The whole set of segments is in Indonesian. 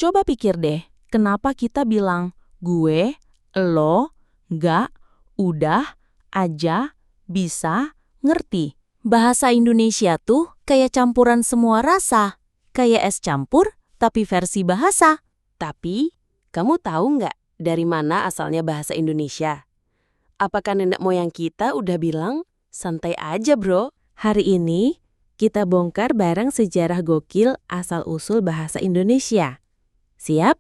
Coba pikir deh, kenapa kita bilang gue, lo, nggak, udah, aja, bisa, ngerti. Bahasa Indonesia tuh kayak campuran semua rasa. Kayak es campur, tapi versi bahasa. Tapi, kamu tahu nggak dari mana asalnya bahasa Indonesia? Apakah nenek moyang kita udah bilang, santai aja bro? Hari ini, kita bongkar bareng sejarah gokil asal-usul bahasa Indonesia. Siap?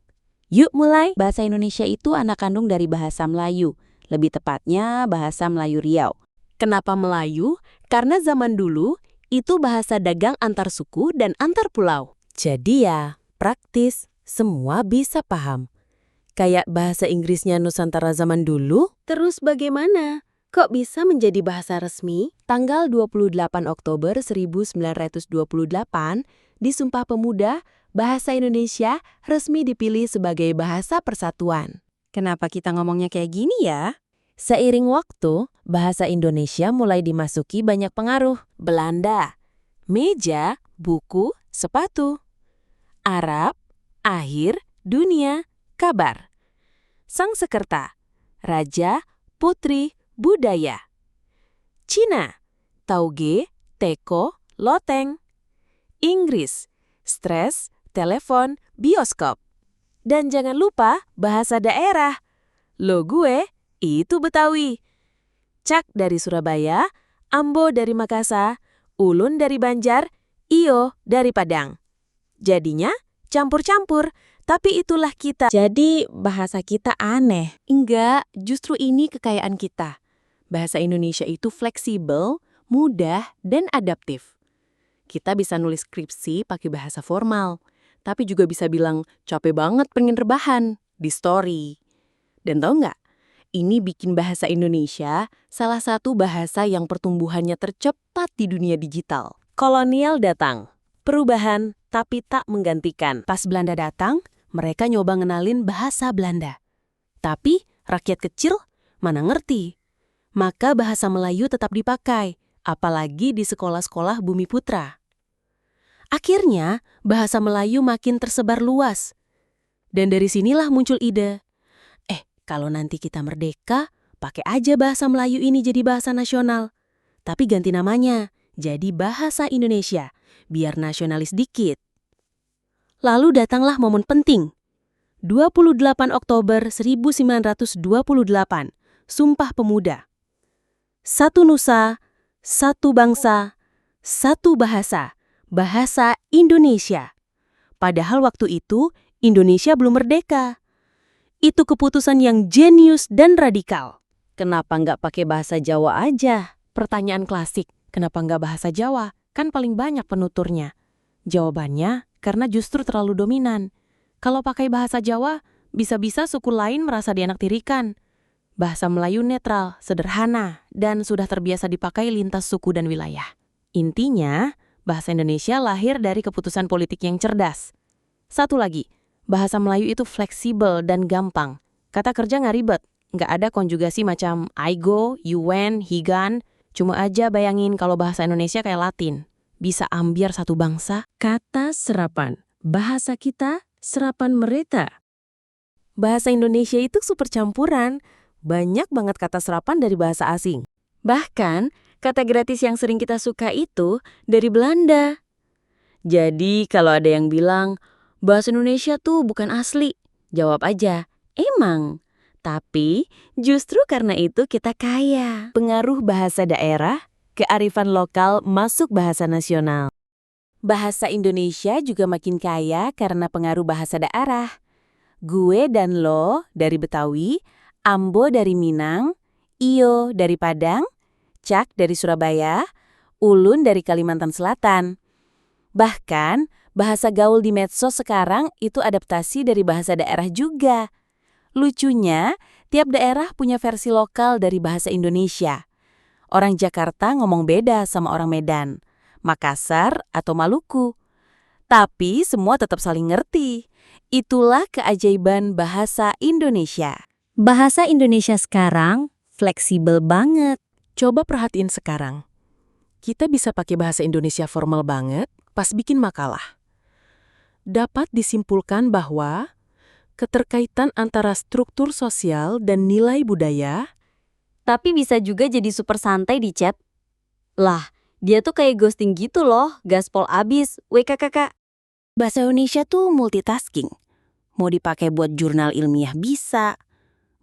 Yuk mulai! Bahasa Indonesia itu anak kandung dari bahasa Melayu, lebih tepatnya bahasa Melayu Riau. Kenapa Melayu? Karena zaman dulu, itu bahasa dagang antar suku dan antar pulau. Jadi ya, praktis, semua bisa paham. Kayak bahasa Inggrisnya Nusantara zaman dulu. Terus bagaimana? Kok bisa menjadi bahasa resmi? Tanggal 28 Oktober 1928, di Sumpah Pemuda, bahasa Indonesia resmi dipilih sebagai bahasa persatuan. Kenapa kita ngomongnya kayak gini ya? Seiring waktu, bahasa Indonesia mulai dimasuki banyak pengaruh. Belanda, meja, buku, sepatu. Arab, akhir, dunia, kabar. Sangsekerta, raja, putri, budaya. Cina, tauge, teko, loteng. Inggris, stres, telepon, bioskop. Dan jangan lupa bahasa daerah. Lo gue, itu Betawi. Cak dari Surabaya, Ambo dari Makassar, Ulun dari Banjar, Iyo dari Padang. Jadinya campur-campur, tapi itulah kita. Jadi bahasa kita aneh. Enggak, justru ini kekayaan kita. Bahasa Indonesia itu fleksibel, mudah, dan adaptif. Kita bisa nulis skripsi pakai bahasa formal, tapi juga bisa bilang capek banget pengen rebahan di story. Dan tahu nggak? Ini bikin bahasa Indonesia salah satu bahasa yang pertumbuhannya tercepat di dunia digital. Kolonial datang, perubahan tapi tak menggantikan. Pas Belanda datang, mereka nyoba ngenalin bahasa Belanda. Tapi rakyat kecil mana ngerti. Maka bahasa Melayu tetap dipakai, apalagi di sekolah-sekolah Bumi Putra. Akhirnya, bahasa Melayu makin tersebar luas. Dan dari sinilah muncul ide. Kalau nanti kita merdeka, pakai aja bahasa Melayu ini jadi bahasa nasional. Tapi ganti namanya, jadi bahasa Indonesia, biar nasionalis dikit. Lalu datanglah momen penting. 28 Oktober 1928, Sumpah Pemuda. Satu nusa, satu bangsa, satu bahasa, bahasa Indonesia. Padahal waktu itu, Indonesia belum merdeka. Itu keputusan yang jenius dan radikal. Kenapa nggak pakai bahasa Jawa aja? Pertanyaan klasik, kenapa nggak bahasa Jawa? Kan paling banyak penuturnya. Jawabannya, karena justru terlalu dominan. Kalau pakai bahasa Jawa, bisa-bisa suku lain merasa dianaktirikan. Bahasa Melayu netral, sederhana, dan sudah terbiasa dipakai lintas suku dan wilayah. Intinya, bahasa Indonesia lahir dari keputusan politik yang cerdas. Satu lagi, bahasa Melayu itu fleksibel dan gampang. Kata kerja nggak ribet, nggak ada konjugasi macam I go, you went, he gone. Cuma aja bayangin kalau bahasa Indonesia kayak Latin. Bisa ambiar satu bangsa. Kata serapan. Bahasa kita, serapan mereka. Bahasa Indonesia itu super campuran. Banyak banget kata serapan dari bahasa asing. Bahkan, kata gratis yang sering kita suka itu dari Belanda. Jadi, kalau ada yang bilang, bahasa Indonesia tuh bukan asli. Jawab aja, emang. Tapi justru karena itu kita kaya. Pengaruh bahasa daerah, kearifan lokal masuk bahasa nasional. Bahasa Indonesia juga makin kaya karena pengaruh bahasa daerah. Gue dan lo dari Betawi, Ambo dari Minang, Iyo dari Padang, Cak dari Surabaya, Ulun dari Kalimantan Selatan. Bahkan, bahasa gaul di medsos sekarang itu adaptasi dari bahasa daerah juga. Lucunya, tiap daerah punya versi lokal dari bahasa Indonesia. Orang Jakarta ngomong beda sama orang Medan, Makassar atau Maluku. Tapi semua tetap saling ngerti. Itulah keajaiban bahasa Indonesia. Bahasa Indonesia sekarang fleksibel banget. Coba perhatiin sekarang. Kita bisa pakai bahasa Indonesia formal banget pas bikin makalah. dapat disimpulkan bahwa keterkaitan antara struktur sosial dan nilai budaya Tapi bisa juga jadi super santai di chat. Lah, dia tuh kayak ghosting gitu loh, gaspol abis, WKKK. Bahasa Indonesia tuh multitasking. Mau dipakai buat jurnal ilmiah bisa,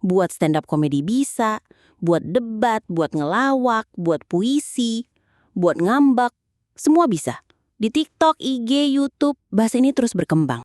buat stand up komedi bisa, buat debat, buat ngelawak, buat puisi, buat ngambak, semua bisa. Di TikTok, IG, YouTube, bahasa ini terus berkembang.